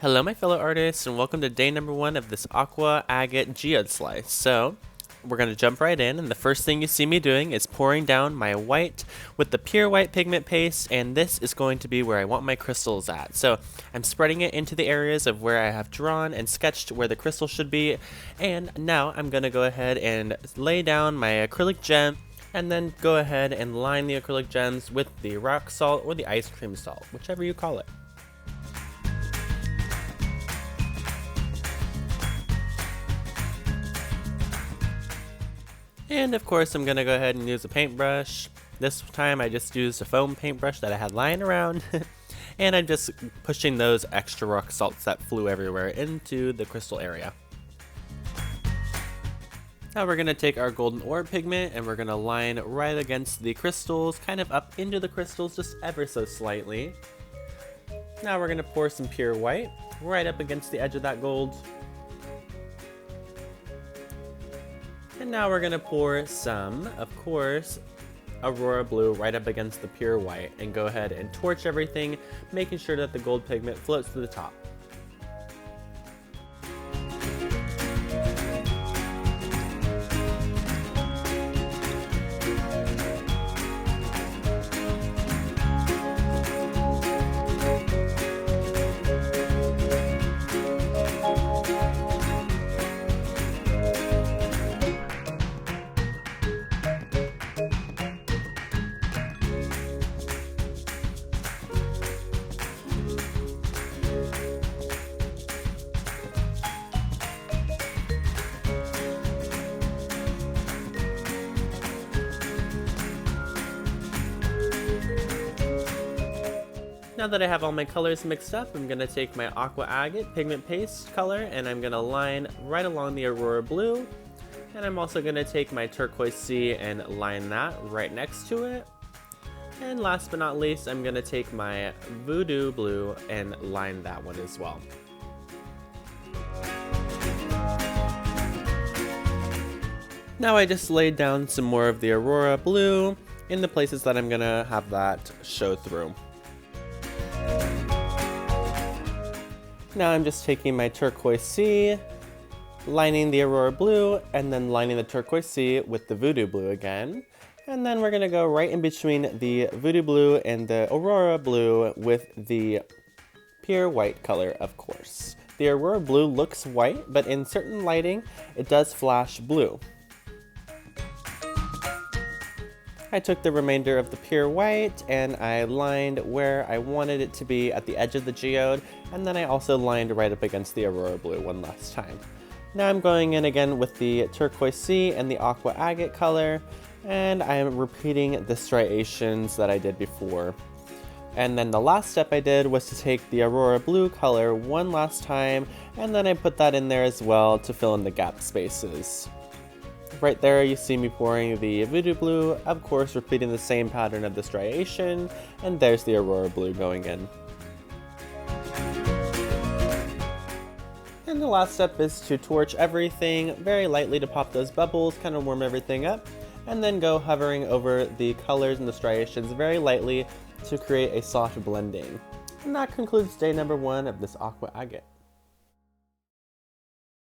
Hello my fellow artists, and welcome to day number 1 of this Aqua Agate Geode slice. So, we're going to jump right in, and the first thing you see me doing is pouring down my white with the pure white pigment paste, and this is going to be where I want my crystals at. So, I'm spreading it into the areas of where I have drawn and sketched where the crystal should be, and now I'm going to go ahead and lay down my acrylic gem, and then go ahead and line the acrylic gems with the rock salt or the ice cream salt, whichever you call it. And of course I'm going to go ahead and use a paintbrush. This time I just used a foam paintbrush that I had lying around. And I'm just pushing those extra rock salts that flew everywhere into the crystal area. Now we're going to take our golden ore pigment and we're going to line right against the crystals, kind of up into the crystals just ever so slightly. Now we're going to pour some pure white right up against the edge of that gold. And now we're going to pour some, of course, Aurora Blue right up against the pure white and go ahead and torch everything, making sure that the gold pigment floats to the top. Now that I have all my colors mixed up, I'm going to take my Aqua Agate pigment paste color and I'm going to line right along the Aurora Blue. And I'm also going to take my Turquoise Sea and line that right next to it. And last but not least, I'm going to take my Voodoo Blue and line that one as well. Now I just laid down some more of the Aurora Blue in the places that I'm going to have that show through. Now I'm just taking my Turquoise Sea, lining the Aurora Blue, and then lining the Turquoise Sea with the Voodoo Blue again. And then we're going to go right in between the Voodoo Blue and the Aurora Blue with the pure white color, of course. The Aurora Blue looks white, but in certain lighting, it does flash blue. I took the remainder of the pure white and I lined where I wanted it to be at the edge of the geode, and then I also lined right up against the Aurora Blue one last time. Now I'm going in again with the Turquoise Sea and the Aqua Agate color, and I am repeating the striations that I did before. And then the last step I did was to take the Aurora Blue color one last time, and then I put that in there as well to fill in the gap spaces. Right there you see me pouring the Voodoo Blue, of course repeating the same pattern of the striation, and there's the Aurora Blue going in. And the last step is to torch everything very lightly to pop those bubbles, kind of warm everything up, and then go hovering over the colors and the striations very lightly to create a soft blending. And that concludes day number 1 of this Aqua Agate.